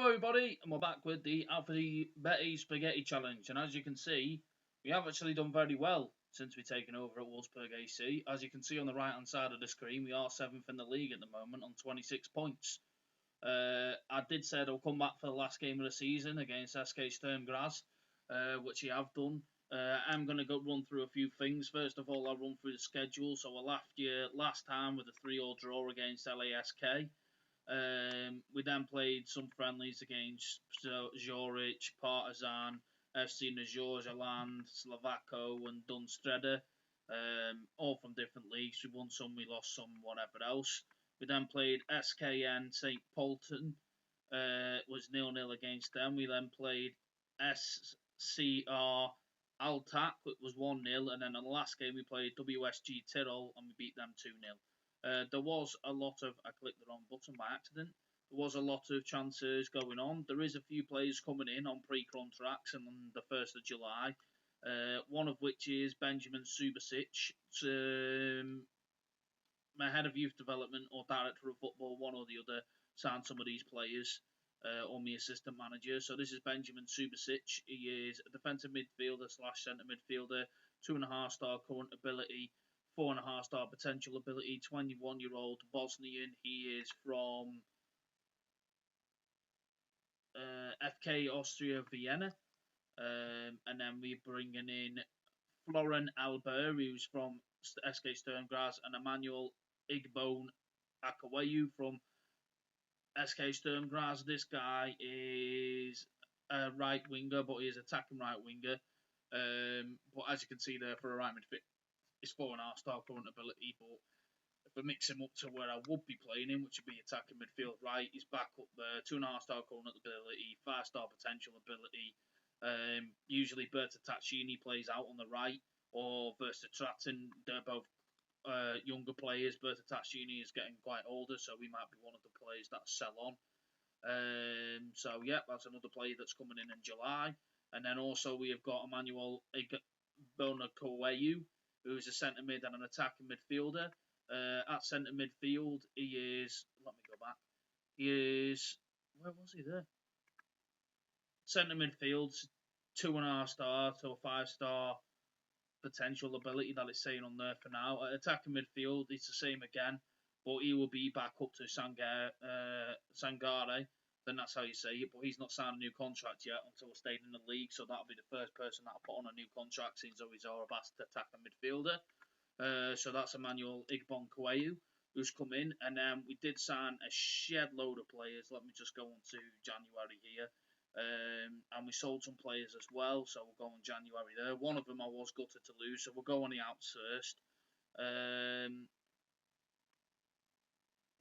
Hello everybody, and we're back with the alphabetti spaghetti challenge. And as you can see, we have actually done very well since we've taken over at Wolsberger AC. As you can see on the right hand side of the screen, we are 7th in the league at the moment on 26 points. I did say I'll come back for the last game of the season against SK Sturm Graz, which I have done. I'm going to run through a few things. First of all, I'll run through the schedule. So I left you last time with a 3-3 draw against LASK. We then played some friendlies against Zurich, Partizan, FC Nizhorjaland, Slovako and Dunstrede, all from different leagues. We won some, we lost some, whatever else. We then played SKN St. Polten, was 0-0 against them. We then played SCR Altac, it was 1-0, and then in the last game we played WSG Tyrol and we beat them 2-0. There was a lot of, I clicked the wrong button by accident, there was a lot of transfers going on. There is a few players coming in on pre-contracts on the 1st of July, one of which is Benjamin Subasic, my head of youth development or director of football, one or the other, signed some of these players, or my assistant manager. So this is Benjamin Subasic. He is a defensive midfielder / centre midfielder, 2.5-star current ability, 4.5-star potential ability, 21-year-old Bosnian. He is from FK Austria Vienna. And then we're bringing in Florian Albert, who's from SK Sturm Graz, and Emmanuel Igbone Akawayu from SK Sturm Graz. This guy is a right winger, but he is attacking right winger. But as you can see there, for a right midfield, it's 4.5-star current ability. But if we mix him up to where I would be playing him, which would be attacking midfield right, he's back up there. 2.5-star current ability, 5-star potential ability. Usually Berta Taccini plays out on the right, or Versta Trattin. They're both younger players. Berta Taccini is getting quite older, so we might be one of the players that sell on. So yeah, that's another player that's coming in July. And then also we have got Emmanuel Bonakoweyu, who is a centre mid and an attacking midfielder. At centre midfield, he is. Let me go back. He is. Where was he there? Centre midfield, 2.5-star to a 5-star potential ability that it's saying on there for now. At attacking midfield, it's the same again, but he will be back up to Sangare. Then that's how you say it. But he's not signed a new contract yet until we're staying in the league, so that'll be the first person that'll put on a new contract since he's our best attacking midfielder. So that's Emmanuel Igbon-Kwayu, who's come in. And then we did sign a shed load of players. Let me just go on to January here. And we sold some players as well, so we'll go on January there. One of them I was gutted to lose, so we'll go on the outs first.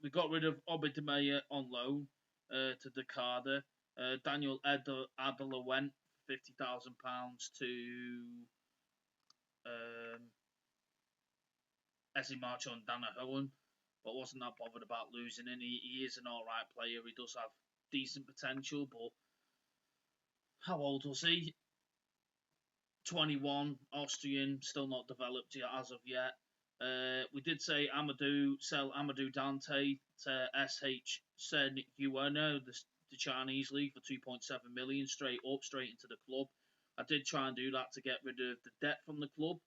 We got rid of Obidemeyer on loan to Dakar. Daniel Adela went for £50,000 to Essie Marcho and Dana Hohen, but wasn't that bothered about losing him. He is an alright player. He does have decent potential, but how old was he? 21, Austrian, still not developed yet as of yet. We did say sell Amadou Dante to SH Senuano, the Chinese league, for 2.7 million, straight into the club. I did try and do that to get rid of the debt from the club.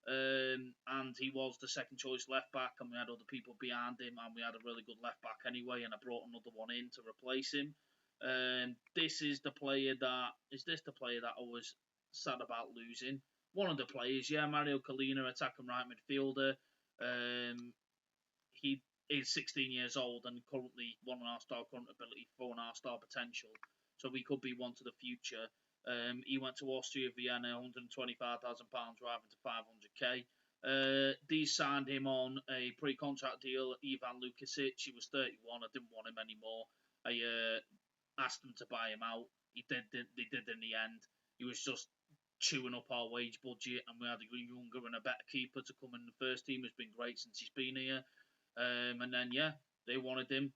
And he was the second choice left back, and we had other people behind him, and we had a really good left back anyway, and I brought another one in to replace him. This is the player that I was sad about losing. One of the players, yeah, Mario Colina, attacking right midfielder. He is 16 years old and currently 1.5-star current ability, 4.5-star potential. So we could be one to the future. He went to Austria Vienna, £125,000 rather than 500k. These signed him on a pre-contract deal. Ivan Lukasic, he was 31. I didn't want him anymore. I asked them to buy him out. They did in the end. He was just chewing up our wage budget, and we had a younger and a better keeper to come in the first team. Has been great since he's been here. And then yeah, they wanted him,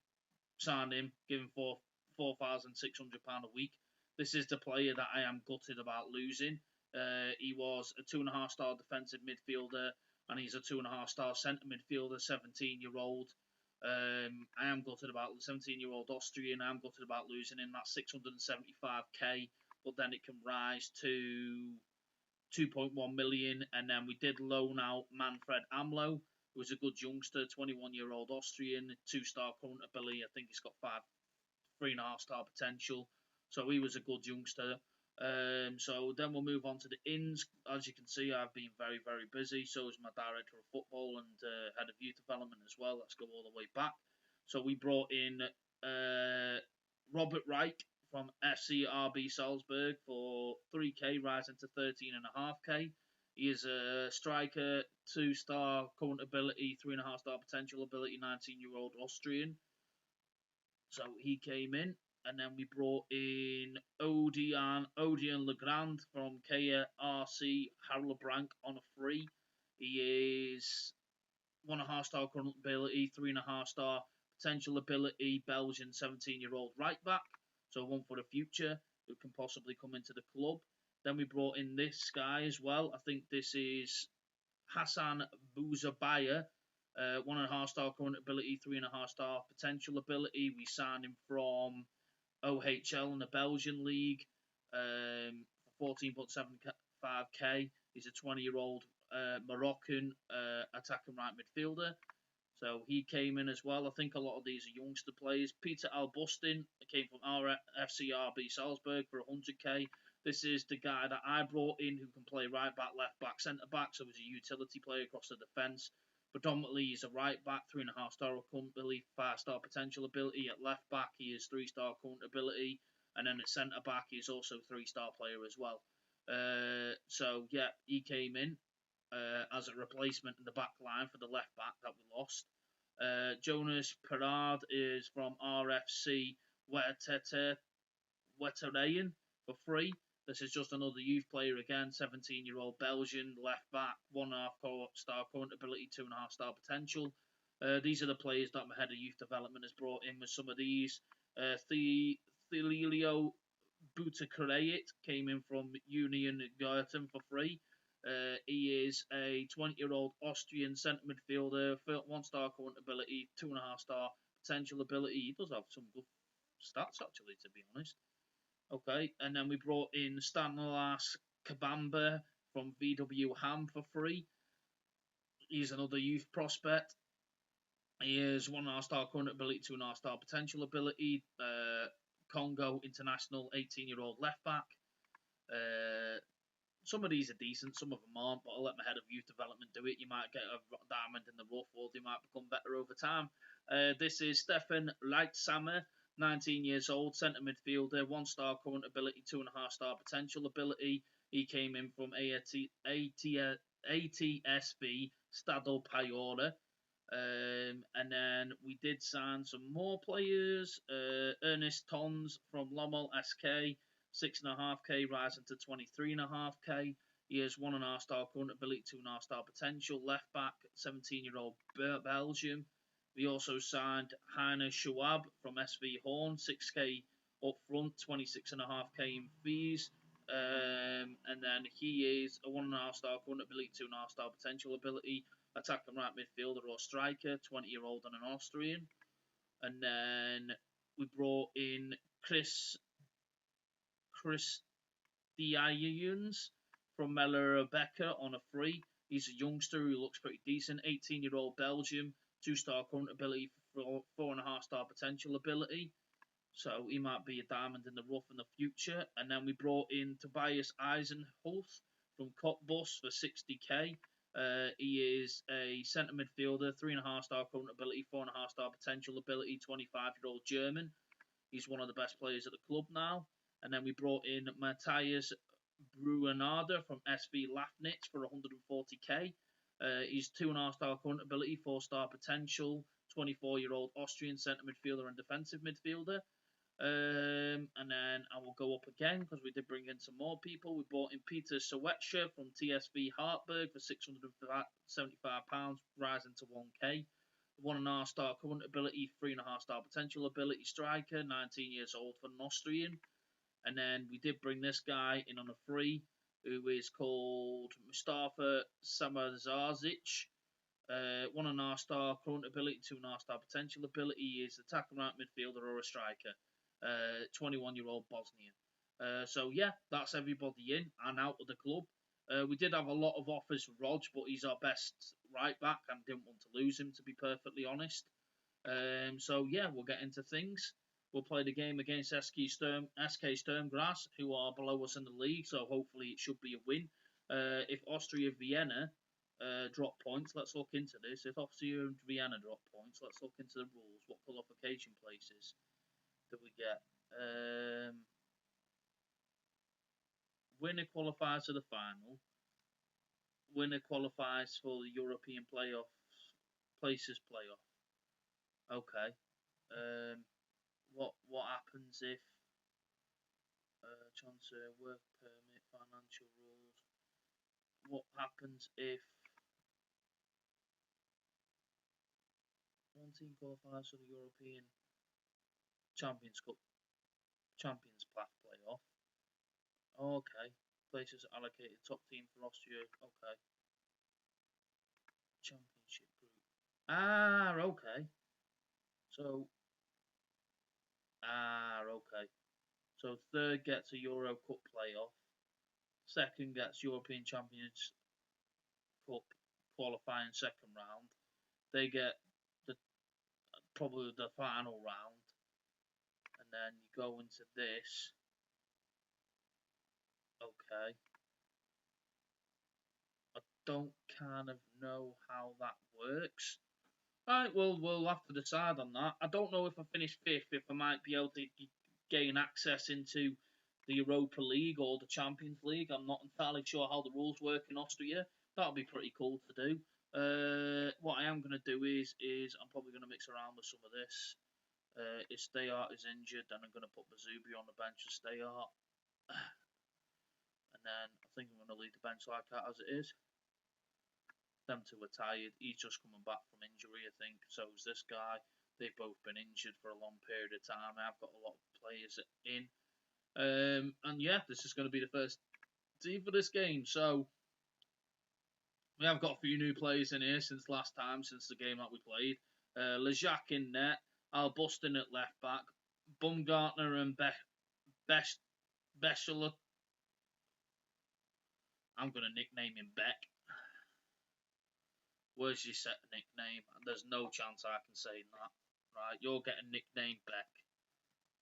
signed him, give him £4,600 a week. This is the player that I am gutted about losing. He was a 2.5-star defensive midfielder, and he's a 2.5-star centre midfielder, 17-year-old. I am gutted about the 17-year-old Austrian. I am gutted about losing him. That's 675k, but then it can rise to 2.1 million. And then we did loan out Manfred Amlo, who was a good youngster, 21-year-old Austrian, 2-star current ability. I think he's got 3.5-star potential. So he was a good youngster. So then we'll move on to the ins. As you can see, I've been very, very busy. So is my director of football and head of youth development as well. Let's go all the way back. So we brought in Robert Reich from FC RB Salzburg for 3k, rising to 13.5k. He is a striker, 2-star current ability, 3.5-star potential ability, 19-year-old Austrian. So he came in, and then we brought in Odion Legrand from KRC Harlebrank on a free. He is 1.5-star current ability, 3.5-star potential ability, Belgian 17-year-old right back. So one for the future who can possibly come into the club. Then we brought in this guy as well. I think this is Hassan Bouzabaya. 1.5-star current ability, 3.5-star potential ability. We signed him from OHL in the Belgian league for 14.75k. He's a 20-year-old Moroccan attacking right midfielder. So he came in as well. I think a lot of these are youngster players. Peter Albustin came from our FC RB Salzburg for 100k. This is the guy that I brought in who can play right back, left back, centre back. So he's a utility player across the defence. Predominantly, he's a right back, 3.5-star current ability, 5-star potential ability. At left back, he is 3-star current ability. And then at centre back, he's also 3-star player as well. So, yeah, he came in as a replacement in the back line for the left back that we lost. Jonas Perard is from RFC Wetterayen for free. This is just another youth player again, 17-year-old Belgian, left back, 1.5-star current ability, 2.5-star potential. These are the players that my head of youth development has brought in with some of these. Thelilio Butakareit came in from Union Goethen for free. He is a 20-year-old Austrian centre midfielder, 1-star current ability, 2.5-star potential ability. He does have some good stats, actually, to be honest. Okay, and then we brought in Stanislas Kabamba from VW Ham for free. He's another youth prospect. He is 1.5-star current ability, 2.5-star potential ability. Congo international, 18-year-old left back. Some of these are decent, some of them aren't, but I'll let my head of youth development do it. You might get a diamond in the rough, or they might become better over time. This is Stefan Reitsamer, 19 years old, centre midfielder, 1-star current ability, 2.5-star potential ability. He came in from ATSB Stado Paiora. And then we did sign some more players. Ernest Tons from Lommel SK, 6.5k, rising to 23.5k. He has 1.5-star current ability, 2.5-star potential. Left back, 17-year-old Belgium. We also signed Heine Schwab from SV Horn, 6k up front, 26.5k in fees. And then he is a 1.5-star current ability, 2.5-star potential ability. Attacking right midfielder or striker, 20-year-old and an Austrian. And then we brought in Chris Diayuns from Becker on a free. He's a youngster who looks pretty decent, 18-year-old Belgium, 2-star current ability, 4.5-star potential ability. So he might be a diamond in the rough in the future. And then we brought in Tobias Eisenholz from Cottbus for 60k. He is a centre midfielder, 3.5-star current ability, 4.5-star potential ability, 25-year-old German. He's one of the best players at the club now. And then we brought in Matthias Bruanader from SV Lafnitz for 140k. He's 2.5-star current ability, 4-star potential, 24-year-old Austrian centre midfielder and defensive midfielder. And then I will go up again because we did bring in some more people. We brought in Peter Sowetscher from TSV Hartberg for £675, rising to 1k. 1.5-star current ability, 3.5-star potential ability striker, 19 years old for an Austrian. And then we did bring this guy in on a free, who is called Mustafa Samazazic. 1.5 star current ability, 2.5 star potential ability. He is attacking right midfielder or a striker. 21-year-old Bosnian. So yeah, that's everybody in and out of the club. We did have a lot of offers for Rog, but he's our best right back and didn't want to lose him, to be perfectly honest. So yeah, we'll get into things. We'll play the game against SK Sturm Graz, who are below us in the league, so hopefully it should be a win. If Austria Vienna drop points, let's look into this. If Austria Vienna drop points, let's look into the rules. What qualification places do we get? Winner qualifies to the final. Winner qualifies for the European places playoff. Okay. What happens if transfer, work permit, financial rules? What happens if one team qualifies for the European Champions Cup, Champions playoff? Okay. Places allocated. Top team for Austria. Okay. Championship group. Okay. So. Okay. So third gets a Euro Cup playoff. Second gets European Champions Cup qualifying second round. They get probably the final round, and then you go into this. Okay. I don't kind of know how that works. Right, well, we'll have to decide on that. I don't know if I finish fifth, if I might be able to gain access into the Europa League or the Champions League. I'm not entirely sure how the rules work in Austria. That would be pretty cool to do. What I am going to do is I'm probably going to mix around with some of this. If Stayart is injured, then I'm going to put Bazubi on the bench for Stayart. And then I think I'm going to leave the bench like that as it is. Them two are tired. He's just coming back from injury, I think. So is this guy. They've both been injured for a long period of time. I've got a lot of players in. And yeah, this is going to be the first team for this game. So we have got a few new players in here since last time, since the game that we played. Lejac in net, Al Buston at left back, Bumgartner and Beschler. I'm going to nickname him Beck. Where's your set nickname? There's no chance I can say that. Right, you're getting nicknamed Beck.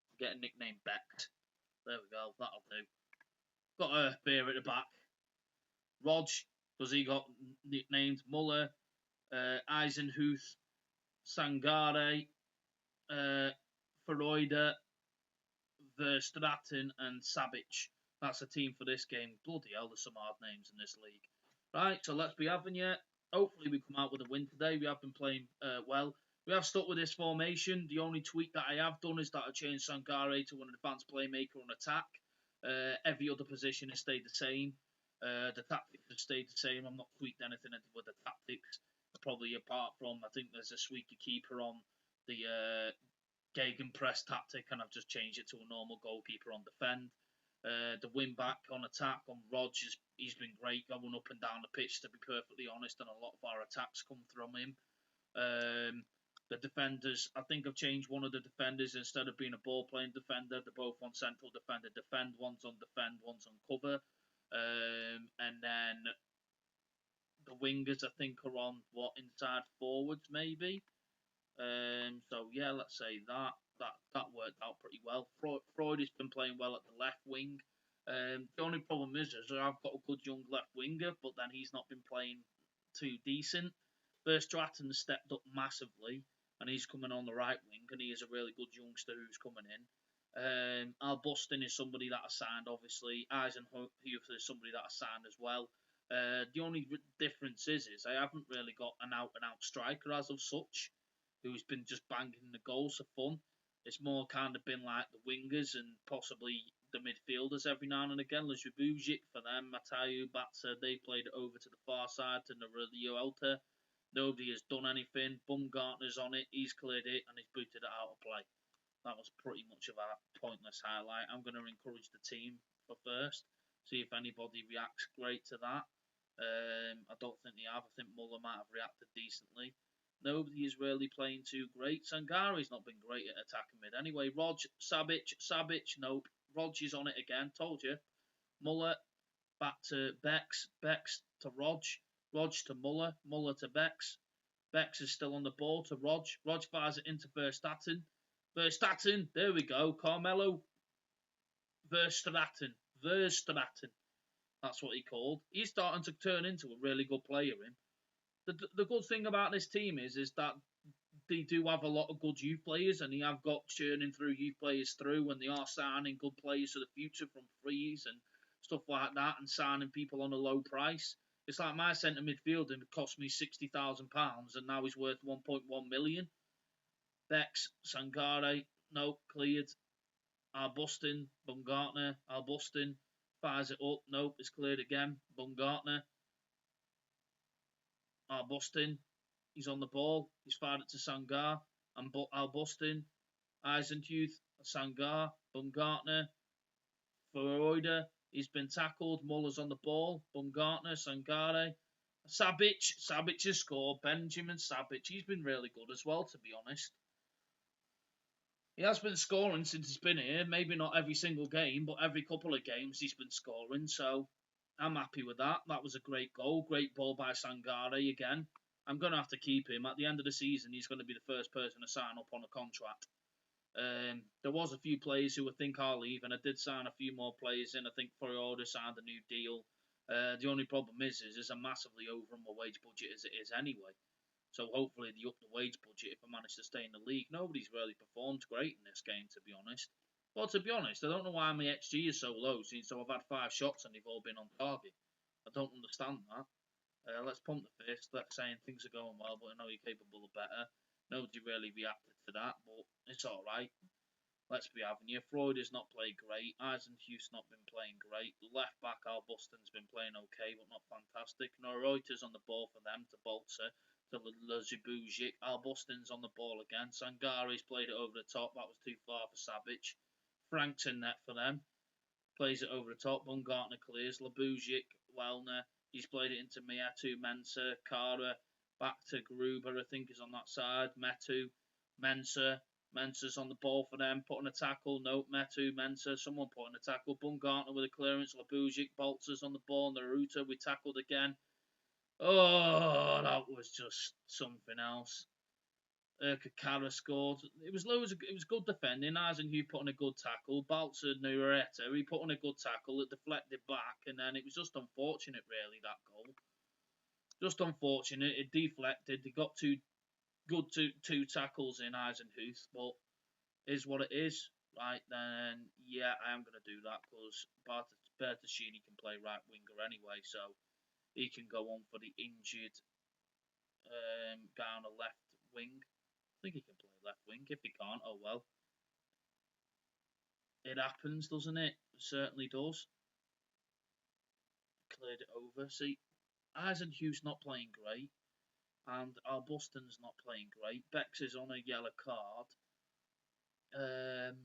I'm getting nicknamed Beck. There we go, that'll do. Got a beer at the back. Rog, because he got nicknamed Muller, Eisenhuth, Sangare, Feroida, Verstraten, and Sabic. That's a team for this game. Bloody hell, there's some hard names in this league. Right, so let's be having you. Hopefully we come out with a win today. We have been playing well. We have stuck with this formation. The only tweak that I have done is that I changed Sangare to an advanced playmaker on attack. Every other position has stayed the same. The tactics have stayed the same. I'm not tweaked anything with the tactics. Probably apart from, I think there's a squeaky keeper on the gegenpress tactic, and I've just changed it to a normal goalkeeper on defend. The win back on attack on Rogers, he's been great going up and down the pitch, to be perfectly honest, and a lot of our attacks come from him. The defenders, I think I've changed one of the defenders. Instead of being a ball playing defender, they're both on central defender defend. One's on defend, one's on cover. And then the wingers, I think, are on inside forwards maybe. So yeah, let's say that worked out pretty well. Freud has been playing well at the left wing. The only problem is I've got a good young left winger, but then he's not been playing too decent. Verstraten stepped up massively, and he's coming on the right wing, and he is a really good youngster who's coming in. Al Buston is somebody that I signed, obviously. Eisenhuth is somebody that I signed as well. The only difference is I haven't really got an out-and-out striker as of such, who's been just banging the goals for fun. It's more kind of been like the wingers and possibly the midfielders every now and again. Ljubujic for them, Matayu, Batsa, they played it over to the far side to Narilio Elta. Nobody has done anything. Bumgartner's on it, he's cleared it, and he's booted it out of play. That was pretty much of a pointless highlight. I'm going to encourage the team for first, see if anybody reacts great to that. I don't think they have. I think Muller might have reacted decently. Nobody is really playing too great. Sangari's not been great at attacking mid. Anyway, Rog, Sabic, nope. Rog is on it again. Told you. Muller back to Bex. Bex to Rog. Rog to Muller. Muller to Bex. Bex is still on the ball to Rog. Rog fires it into Verstappen. Verstappen. There we go. Carmelo Verstraeten. Verstraeten. That's what he called. He's starting to turn into a really good player. The good thing about this team is that they do have a lot of good youth players, and they have got churning through youth players through, and they are signing good players for the future from frees and stuff like that, and signing people on a low price. It's like my centre midfielder cost me £60,000, and now he's worth 1.1 million. Bex, Sangare, no, cleared. Arbustin, Baumgartner, Arbustin, fires it up, nope, it's cleared again. Baumgartner, Arbustin, he's on the ball, he's fired it to Sangar, and Arbustin, Eisenhuth, Sangar, Baumgartner, Verreuder, he's been tackled, Muller's on the ball, Baumgartner, Sangare, Sabic has scored, Benjamin Sabic, he's been really good as well, to be honest. He has been scoring since he's been here. Maybe not every single game, but every couple of games he's been scoring. So I'm happy with that. That was a great goal. Great ball by Sangare again. I'm going to have to keep him. At the end of the season, he's going to be the first person to sign up on a contract. There was a few players who I think I'll leave, and I did sign a few more players in. I think Florida signed a new deal. The only problem is I'm massively over on my wage budget as it is anyway. So hopefully they up the wage budget if I manage to stay in the league. Nobody's really performed great in this game, to be honest. Well, to be honest, I don't know why my XG is so low, since I've had 5 shots and they've all been on target. I don't understand that. Let's pump the fist. Let's saying things are going well, but I know you're capable of better. Nobody really reacted to that, but it's alright. Let's be having you. Freud has not played great. Eisenhuth's not been playing great. Left back Albuston's been playing okay, but not fantastic. Neureuther's on the ball for them to Bolter. To Lazibujic. Albuston's on the ball again. Sangari's played it over the top. That was too far for Sabic. Frank's in net for them. Plays it over the top. Baumgartner clears. Labujic, Wellner. He's played it into Metu, Mensah, Kara. Back to Gruber, I think, is on that side. Metu, Mensah. Mensah's on the ball for them. Putting a tackle. No, Metu, Mensah. Someone putting a tackle. Baumgartner with a clearance. Labujic. Bolter's on the ball. Naruto, we tackled again. Oh, that was just something else. Kakara scored. It was good defending. Eisenhuth put on a good tackle. Balzer Nureta, he put on a good tackle. It deflected back, and then it was just unfortunate, really, that goal. Just unfortunate. It deflected. They got two tackles in Eisenhuth, but is what it is. Right then, yeah, I am going to do that because Bertaschini can play right winger anyway, so he can go on for the injured guy on the left wing. I think he can play left wing. If he can't, oh well. It happens, doesn't it? It certainly does. Cleared it over. See, Eisenhuth's not playing great, and Arbuston's not playing great. Bex is on a yellow card. I'm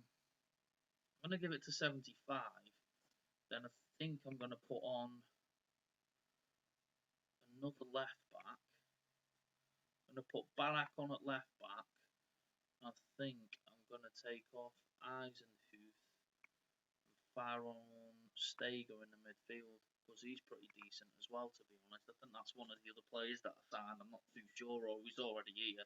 going to give it to 75. Then I think I'm going to put on another left back. I'm going to put Barak on at left back. I think I'm going to take off Eisenhuth and fire on Steger in the midfield because he's pretty decent as well, to be honest. I think that's one of the other players that I signed. I'm not too sure, or he's already here.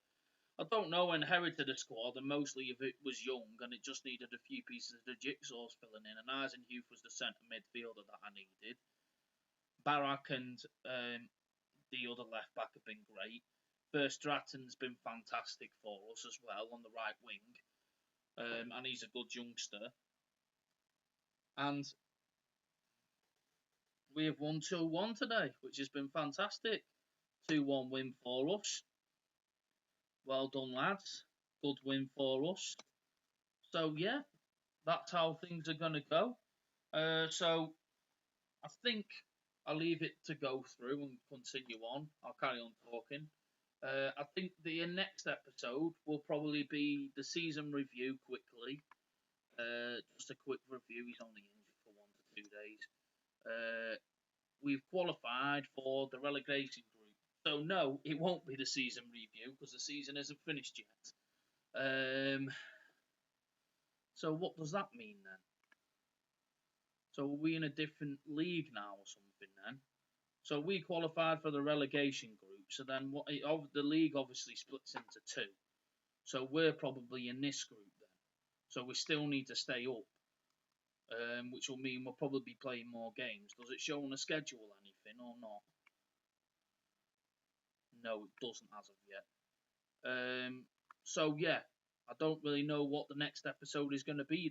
I don't know, inherited a squad, and mostly of it was young, and it just needed a few pieces of the jigsaws filling in, and Eisenhuth was the centre midfielder that I needed. Barak and the other left back have been great. Verstraeten's been fantastic for us as well on the right wing, and he's a good youngster. And we have won 2-1 today, which has been fantastic. 2-1 win for us. Well done, lads. Good win for us. So, yeah, that's how things are going to go. So, I think I'll leave it to go through and continue on. I'll carry on talking. I think the next episode will probably be the season review quickly. Just a quick review. He's only injured for 1 to 2 days. we've qualified for the relegation group. So no, it won't be the season review because the season isn't finished yet. So what does that mean then? So are we in a different league now or something then? So we qualified for the relegation group. So then the league obviously splits into two. So we're probably in this group then. So we still need to stay up, which will mean we'll probably be playing more games. Does it show on the schedule anything or not? No, it doesn't as of yet. So yeah, I don't really know what the next episode is going to be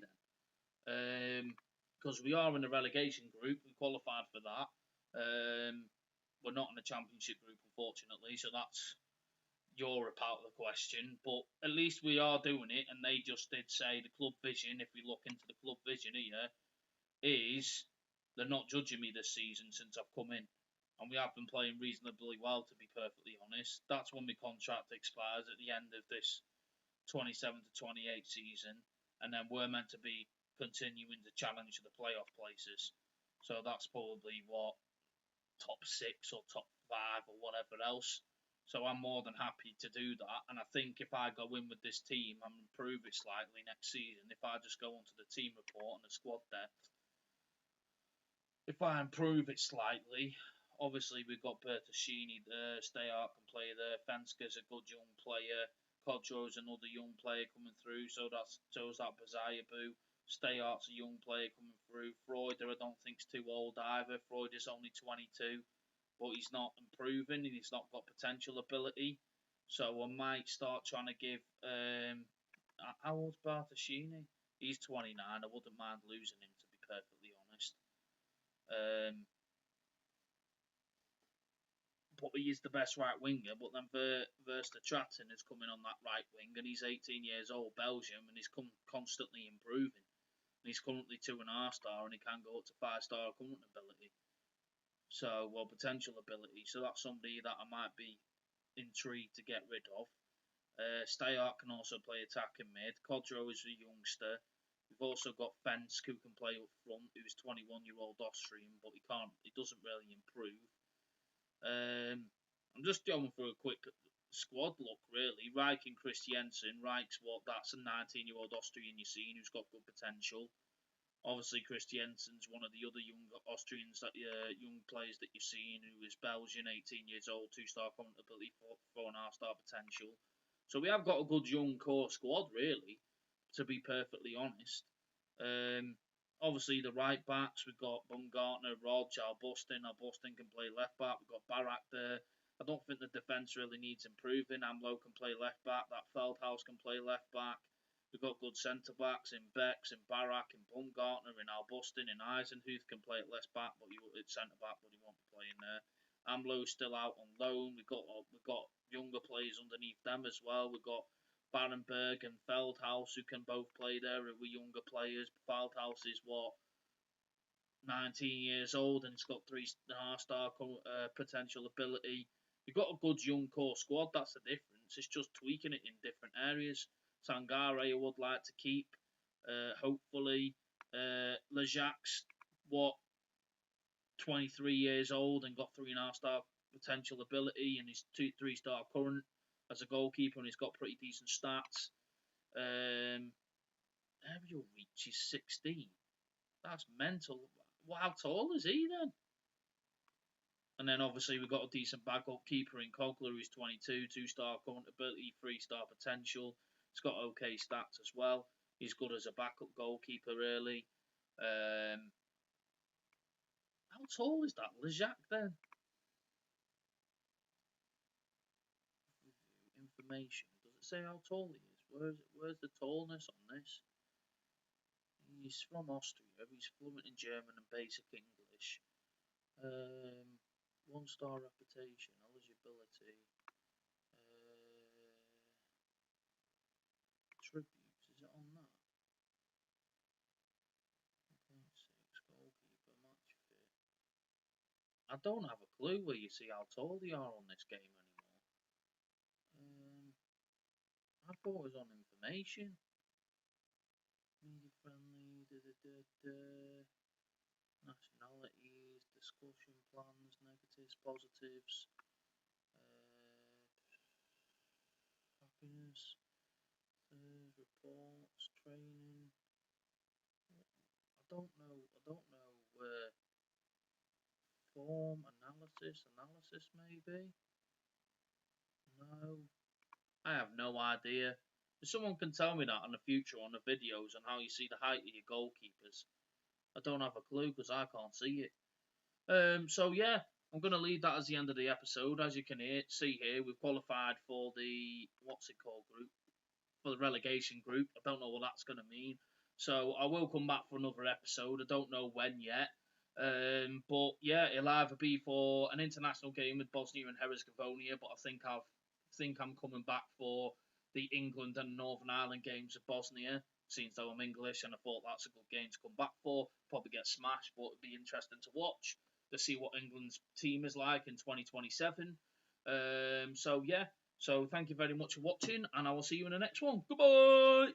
then. Because we are in the relegation group, we qualified for that. We're not in the championship group, unfortunately, so that's Europe out of the question. But at least we are doing it, and they just did say the club vision. If we look into the club vision here, is they're not judging me this season since I've come in, and we have been playing reasonably well, to be perfectly honest. That's when my contract expires at the end of this 27 to 28 season, and then we're meant to be continuing to challenge the playoff places. So that's probably what, top 6 or top 5 or whatever else. So I'm more than happy to do that. And I think if I go in with this team and improve it slightly next season, if I just go onto the team report and the squad depth, if I improve it slightly, obviously we've got Bertoscini there, Stayart can play there, Fenska's a good young player, Kodro's another young player coming through, so is that Bazayabu. Stayart's a young player coming through. Freuder, I don't think's too old either. Freuder's only 22, but he's not improving and he's not got potential ability. So I might start trying to give. How old's Bartoshini? He's 29. I wouldn't mind losing him, to be perfectly honest. But he is the best right winger. But then Verstraeten is coming on that right wing, and he's 18 years old, Belgium, and he's constantly improving. And he's currently 2.5-star, and he can go up to 5-star current ability. So, well, potential ability. So that's somebody that I might be intrigued to get rid of. Stayart can also play attacking mid. Kodro is a youngster. We've also got Fensk, who can play up front, who's 21-year-old Austrian, but he doesn't really improve. I'm just going through a quick squad look, really. Reich and Christiansen. Reich's that's a 19-year-old Austrian you've seen who's got good potential. Obviously, Christiansen's one of the other young Austrians, young players that you've seen, who is Belgian, 18 years old, 2-star current ability, 4.5-star potential. So we have got a good young core squad, really, to be perfectly honest. Obviously, the right backs, we've got Baumgartner, Rog, Albustin. Albustin can play left back. We've got Barak there. I don't think the defence really needs improving. Amlo can play left back. That Feldhaus can play left back. We've got good centre backs in Bex, in Barak, in Baumgartner, in Albustin, in Eisenhuth can play at left back, but it's centre back, but he won't be playing there. Amlo's still out on loan. We've got younger players underneath them as well. We've got Barenberg and Feldhaus who can both play there. We're younger players. Feldhaus is 19 years old and he's got 3.5-star potential ability. We've got a good young core squad. That's the difference. It's just tweaking it in different areas. Sangare I would like to keep. Hopefully, Lejac's 23 years old and got 3.5-star potential ability, and he's 3-star current as a goalkeeper, and he's got pretty decent stats. Aerial reach is 16. That's mental. How tall is he then? And then obviously we've got a decent backup keeper in Kogler, who's 22, 2-star current ability, 3-star potential. He's got okay stats as well. He's good as a backup goalkeeper, really. How tall is that Lejac then? Information. Does it say how tall he is? Where's the tallness on this? He's from Austria. He's fluent in German and basic English. 1-star reputation, eligibility. Tributes, is it on that? 1.6, goalkeeper, match fit. I don't have a clue where you see how tall they are on this game anymore. I thought it was on information. Media friendly, nationalities, discussion, plans, negatives, positives, happiness, reports, training. I don't know. Form analysis maybe. No, I have no idea. If someone can tell me that in the future on the videos on how you see the height of your goalkeepers, I don't have a clue because I can't see it. So yeah, I'm going to leave that as the end of the episode. As you can see here, we've qualified for the group, for the relegation group. I don't know what that's going to mean. So I will come back for another episode. I don't know when yet. But yeah, it'll either be for an international game with Bosnia and Herzegovina, but I think I'm coming back for the England and Northern Ireland games of Bosnia, since though I'm English, and I thought that's a good game to come back for. Probably get smashed, but it'd be interesting to watch to see what England's team is like in 2027. So yeah, so thank you very much for watching, and I will see you in the next one. Goodbye!